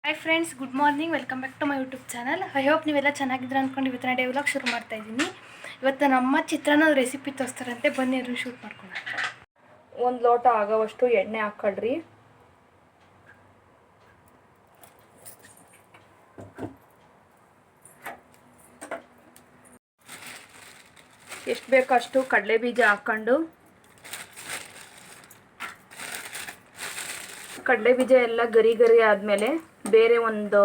Hi friends, good morning. Welcome back to my YouTube channel. I hope ನೀವೆಲ್ಲ ಚೆನ್ನಾಗಿದ್ರೆ ಅಂದ್ಕೊಂಡು ಇವತ್ತಿನ ಡೇ ವ್ಲಾಗ್ ಶುರು ಮಾಡ್ತಾ ಇದ್ದೀನಿ. ಇವತ್ತು ನಮ್ಮ ಚಿತ್ರಾನ್ನ ರೆಸಿಪಿ ತೋರಿಸ್ತಾರಂತೆ, ಬನ್ನಿ ಅದನ್ನು ಶೂಟ್ ಮಾಡ್ಕೊಳ್ಳೋಣ. 1 ಲೋಟ ಆಗೋವಷ್ಟು ಎಣ್ಣೆ ಹಾಕ್ಕೊಳ್ರಿ. ಎಷ್ಟು ಬೇಕಷ್ಟು ಕಡಲೆ ಬೀಜ ಹಾಕ್ಕೊಂಡು, ಕಡಲೆ ಬೀಜ ಎಲ್ಲ ಗರಿ ಗರಿ ಆದಮೇಲೆ ಬೇರೆ ಒಂದು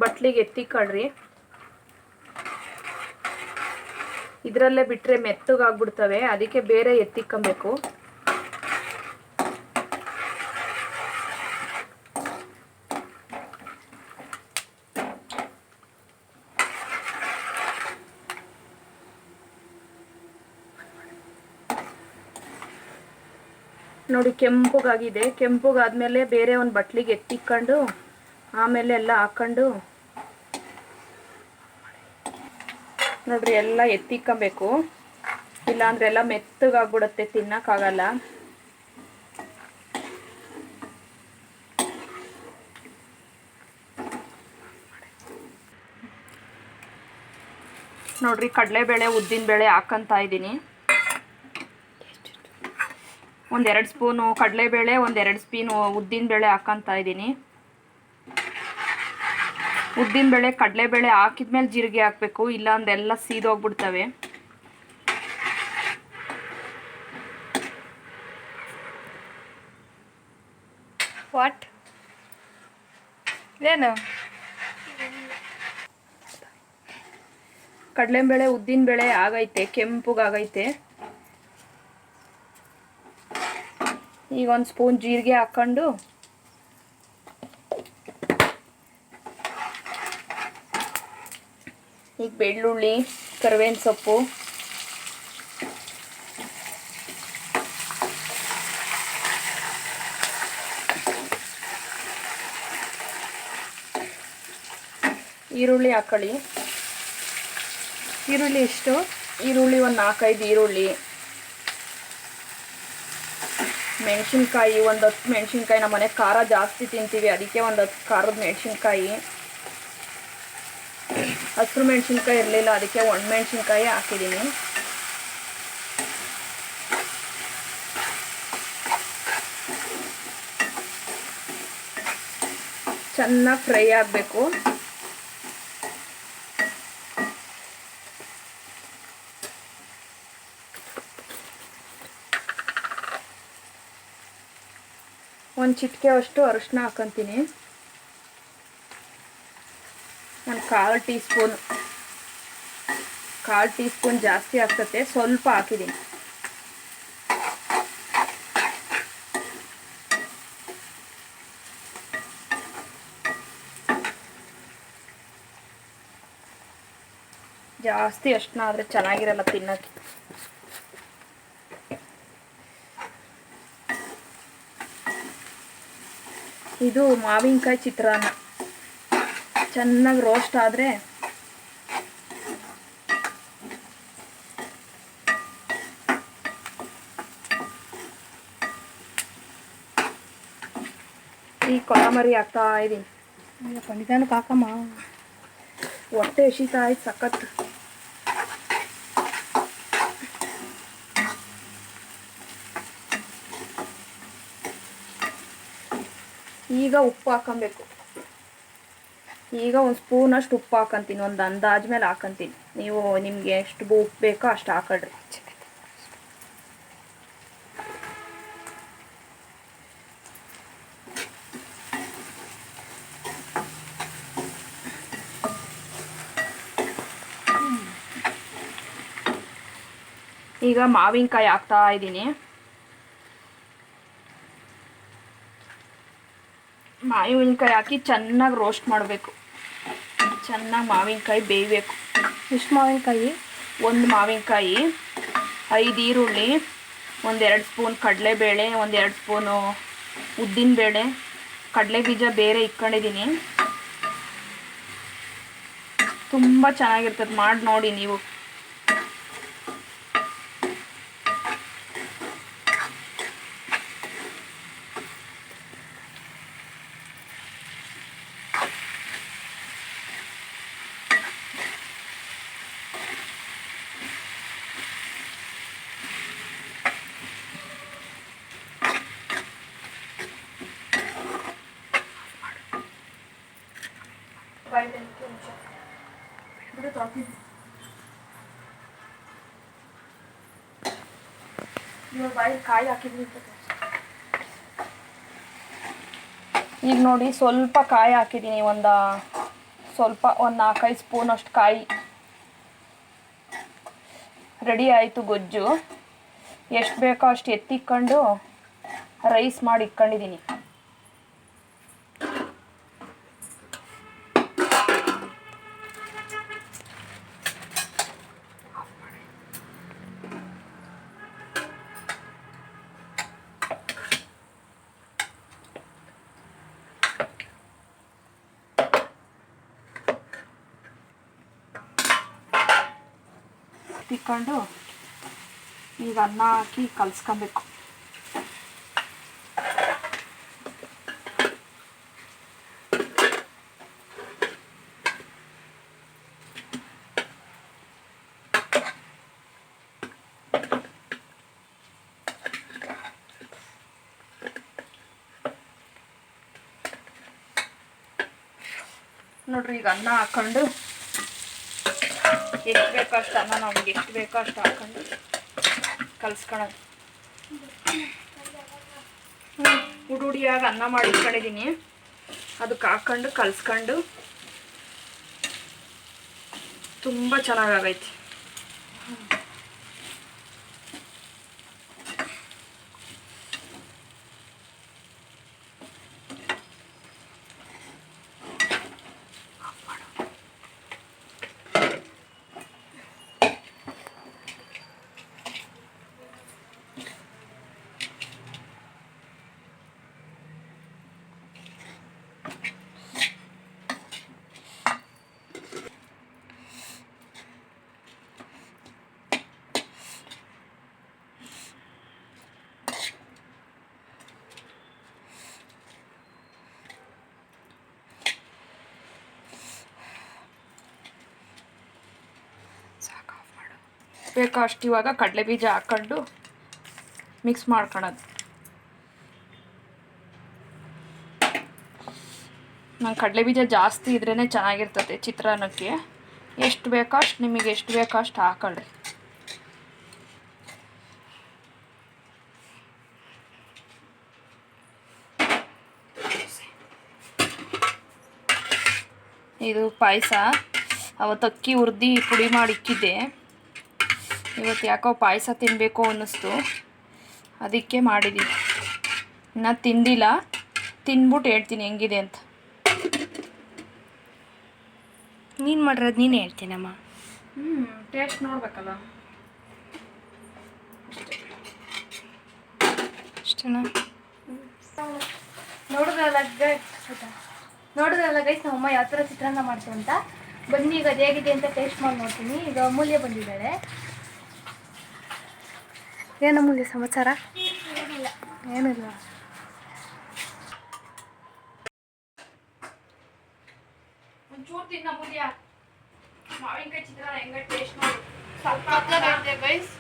ಬಟ್ಲಿಗೆ ಎತ್ತಿಕೊಳ್ರಿ. ಇದರಲ್ಲೇ ಬಿಟ್ಟರೆ ಮೆತ್ತಗಾಗ್ಬಿಡ್ತವೆ, ಅದಕ್ಕೆ ಬೇರೆ ಎತ್ತಿಕ್ಕೊಬೇಕು. ನೋಡಿ, ಕೆಂಪಗಾಗಿದೆ. ಕೆಂಪಗಾದ್ಮೇಲೆ ಬೇರೆ ಒಂದು ಬಟ್ಲಿಗೆ ಎತ್ತಿಕ್ಕೊಂಡು ಆಮೇಲೆ ಎಲ್ಲ ಹಾಕ್ಕೊಂಡು ನೋಡ್ರಿ, ಎಲ್ಲ ಎತ್ತಿಕ್ಕೊಬೇಕು. ಇಲ್ಲಾಂದ್ರೆ ಎಲ್ಲ ಮೆತ್ತಗಾಗ್ಬಿಡುತ್ತೆ, ತಿನ್ನಕ್ಕಾಗಲ್ಲ. ನೋಡ್ರಿ, ಕಡಲೆಬೇಳೆ ಉದ್ದಿನಬೇಳೆ ಹಾಕಂತ ಇದ್ದೀನಿ. 1-2 ಸ್ಪೂನು ಕಡಲೆಬೇಳೆ, 1-2 ಸ್ಪೂನು ಉದ್ದಿನಬೇಳೆ ಹಾಕಂತ ಇದ್ದೀನಿ. ಉದ್ದಿನಬೇಳೆ ಕಡಲೆಬೇಳೆ ಹಾಕಿದ್ಮೇಲೆ ಜೀರಿಗೆ ಹಾಕಬೇಕು, ಇಲ್ಲಾಂದ್ರೆ ಎಲ್ಲ ಸೀದೋಗ್ಬಿಡ್ತವೆ. ವಾಟ್ ಏನು? ಕಡಲೆಬೇಳೆ ಉದ್ದಿನಬೇಳೆ ಆಗೈತೆ, ಕೆಂಪಗಾಗೈತೆ. ಈಗ 1 ಸ್ಪೂನ್ ಜೀರಿಗೆ ಹಾಕ್ಕೊಂಡು ಈಗ ಬೆಳ್ಳುಳ್ಳಿ, ಕರಿಬೇವಿನ ಸೊಪ್ಪು, ಈರುಳ್ಳಿ ಹಾಕೊಳ್ಳಿ. ಈರುಳ್ಳಿ ಎಷ್ಟು? ಈರುಳ್ಳಿ ಒಂದು 4-5 ಈರುಳ್ಳಿ, ಮೆಣಸಿನ್ಕಾಯಿ ಒಂದು 10 ಮೆಣಸಿನ್ಕಾಯಿ. ನಮ್ಮ ಮನೆ ಖಾರ ಜಾಸ್ತಿ ತಿಂತೀವಿ, ಅದಕ್ಕೆ ಒಂದು 10 ಖಾರದ ಮೆಣಸಿನ್ಕಾಯಿ. ಹಸಿರು ಮೆಣಸಿನ್ಕಾಯಿ ಇರಲಿಲ್ಲ, ಅದಕ್ಕೆ ಒಣಮೆಣಸಿನ್ಕಾಯಿ ಹಾಕಿದ್ದೀನಿ. ಚೆನ್ನಾಗಿ ಫ್ರೈ ಆಗಬೇಕು. ಒಂದು ಚಿಟಿಕೆ ಅಷ್ಟು ಅರಿಶಿನ ಹಾಕೊಂತೀನಿ. ಒಂದು 1/4 ಟೀ ಸ್ಪೂನ್ ಜಾಸ್ತಿ ಆಗ್ತತೆ, ಸ್ವಲ್ಪ ಹಾಕಿದ್ದೀನಿ. ಜಾಸ್ತಿ ಅರಿಶಿನ ಆದರೆ ಚೆನ್ನಾಗಿರಲ್ಲ ತಿನ್ನೋಕ್ಕೆ. ಇದು ಮಾವಿನಕಾಯಿ ಚಿತ್ರಾನ್ನ. ಚೆನ್ನಾಗಿ ರೋಸ್ಟ್ ಆದರೆ ಈ ಕೊತ್ತಂಬರಿ ಹಾಕ್ತಾ ಇದ್ದೀನಿ. ನಿಧಾನಕ್ಕೆ ಹಾಕಮ್ಮ, ಹೊಟ್ಟೆ ಎಸಿತಾ ಆಯ್ತು ಸಖತ್ತು. ಈಗ ಉಪ್ಪು ಹಾಕೊಬೇಕು. ಈಗ 1 ಸ್ಪೂನಷ್ಟು ಉಪ್ಪು ಹಾಕೊಂತೀನಿ, ಒಂದು ಅಂದಾಜ್ ಮೇಲೆ ಹಾಕೊಂತೀನಿ. ನೀವು ನಿಮಗೆ ಎಷ್ಟು ಉಪ್ಪು ಬೇಕೋ ಅಷ್ಟು ಹಾಕೊಳ್ರಿ. ಈಗ ಮಾವಿನಕಾಯಿ ಹಾಕ್ತಾ ಇದ್ದೀನಿ. ಮಾವಿನಕಾಯಿ ಹಾಕಿ ಚೆನ್ನಾಗಿ ರೋಸ್ಟ್ ಮಾಡಬೇಕು. ಚೆನ್ನಾಗಿ ಮಾವಿನಕಾಯಿ ಬೇಯಬೇಕು. ಎಷ್ಟು ಮಾವಿನಕಾಯಿ? 1 ಮಾವಿನಕಾಯಿ, 5 ಈರುಳ್ಳಿ, 1-2 ಸ್ಪೂನ್ ಕಡಲೆಬೇಳೆ, 1-2 ಸ್ಪೂನು ಉದ್ದಿನಬೇಳೆ, ಕಡಲೆ ಬೀಜ ಬೇರೆ ಇಟ್ಕೊಂಡಿದ್ದೀನಿ. ತುಂಬ ಚೆನ್ನಾಗಿರ್ತದೆ, ಮಾಡಿ ನೋಡಿ ನೀವು. ಬಾಯ್ಲ್ ನಿಮಿಷ ಬಿಡು ತೊಳ್ತಿದ್ವಿ. ಇವಾಗ ಬಾಯಿಗೆ ಕಾಯಿ ಹಾಕಿದ್ವಿ. ಈಗ ನೋಡಿ ಸ್ವಲ್ಪ ಕಾಯಿ ಹಾಕಿದ್ದೀನಿ, ಒಂದು 4-5 ಸ್ಪೂನ್ ಅಷ್ಟು ಕಾಯಿ. ರೆಡಿ ಆಯಿತು ಗೊಜ್ಜು. ಎಷ್ಟು ಬೇಕೋ ಅಷ್ಟು ಎತ್ತಿಕ್ಕೊಂಡು ರೈಸ್ ಮಾಡಿ ಇಟ್ಕೊಂಡಿದ್ದೀನಿ. ತಿಕ್ಕೊಂಡು ಈಗ ಅನ್ನ ಹಾಕಿ ಕಲಿಸ್ಕೊಬೇಕು. ನೋಡ್ರಿ ಈಗ ಅನ್ನ ಹಾಕೊಂಡು ಎಷ್ಟು ಬೇಕೋ ಅಷ್ಟು ಅನ್ನ, ನಮ್ಗೆ ಎಷ್ಟು ಬೇಕೋ ಅಷ್ಟು ಹಾಕೊಂಡು ಕಲ್ಸ್ಕೊಳ್ಳೋದು. ಹುಡುಡಿಯಾಗಿ ಅನ್ನ ಮಾಡಿ ಇಟ್ಕೊಂಡಿದ್ದೀನಿ, ಅದಕ್ಕೆ ಹಾಕೊಂಡು ಕಲ್ಸ್ಕೊಂಡು ತುಂಬ ಚೆನ್ನಾಗಾಗೈತಿ. ಬೇಕೋ ಅಷ್ಟು ಇವಾಗ ಕಡಲೆ ಬೀಜ ಹಾಕ್ಕೊಂಡು ಮಿಕ್ಸ್ ಮಾಡ್ಕೊಳ್ಳೋದು. ನಂಗೆ ಕಡಲೆ ಬೀಜ ಜಾಸ್ತಿ ಇದ್ರೇ ಚೆನ್ನಾಗಿರ್ತದೆ ಚಿತ್ರಾನ್ನಕ್ಕೆ. ಎಷ್ಟು ಬೇಕೋ ಅಷ್ಟು, ನಿಮಗೆ ಎಷ್ಟು ಬೇಕೋ ಅಷ್ಟು ಹಾಕೊಳ್ಳಿ. ಇದು ಪಾಯಸ ಅವತ್ತು ಅಕ್ಕಿ ಹುರ್ದು ಪುಡಿ ಮಾಡಿ ಇಕ್ಕಿದ್ದೆ. ಇವತ್ತು ಯಾಕೋ ಪಾಯಸ ತಿನ್ನಬೇಕು ಅನ್ನಿಸ್ತು, ಅದಕ್ಕೆ ಮಾಡಿದ್ದೀನಿ. ಇನ್ನು ತಿಂದಿಲ್ಲ, ತಿಂದ್ಬಿಟ್ಟು ಹೇಳ್ತೀನಿ ಹೆಂಗಿದೆ ಅಂತ. ನೀನು ಮಾಡಿರೋದು ನೀನು ಹೇಳ್ತೀನಮ್ಮ. ಟೇಸ್ಟ್ ನೋಡ್ಬೇಕಲ್ಲ. ಅಷ್ಟೇನಾ? ನೋಡಿದ್ರಲ್ಲ ಗೈಸ್ ನಮ್ಮಮ್ಮ ಯಾವ ಥರ ಚಿತ್ರಾನ್ನ ಮಾಡ್ತು ಅಂತ. ಬನ್ನಿ ಈಗ ಅದು ಹೇಗಿದೆ ಅಂತ ಟೇಸ್ಟ್ ಮಾಡಿ ನೋಡ್ತೀನಿ. ಈಗ ಅಮೂಲ್ಯ ಬಂದಿದ್ದಾಳೆ. ಏನು ಅಮೂಲ್ಯ ಸಮಾಚಾರ? ಏನಿಲ್ಲ. ಒಂಚೂರು ತಿನ್ನ ಅಮೂಲ್ಯ. ಮಾವಿನಕಾಯಿ ಚಿತ್ರಾನ್ನ ಹೆಂಗೆ ಟೇಸ್ಟ್ ಮಾಡಿ. ಸ್ವಲ್ಪ ಗೈಸ್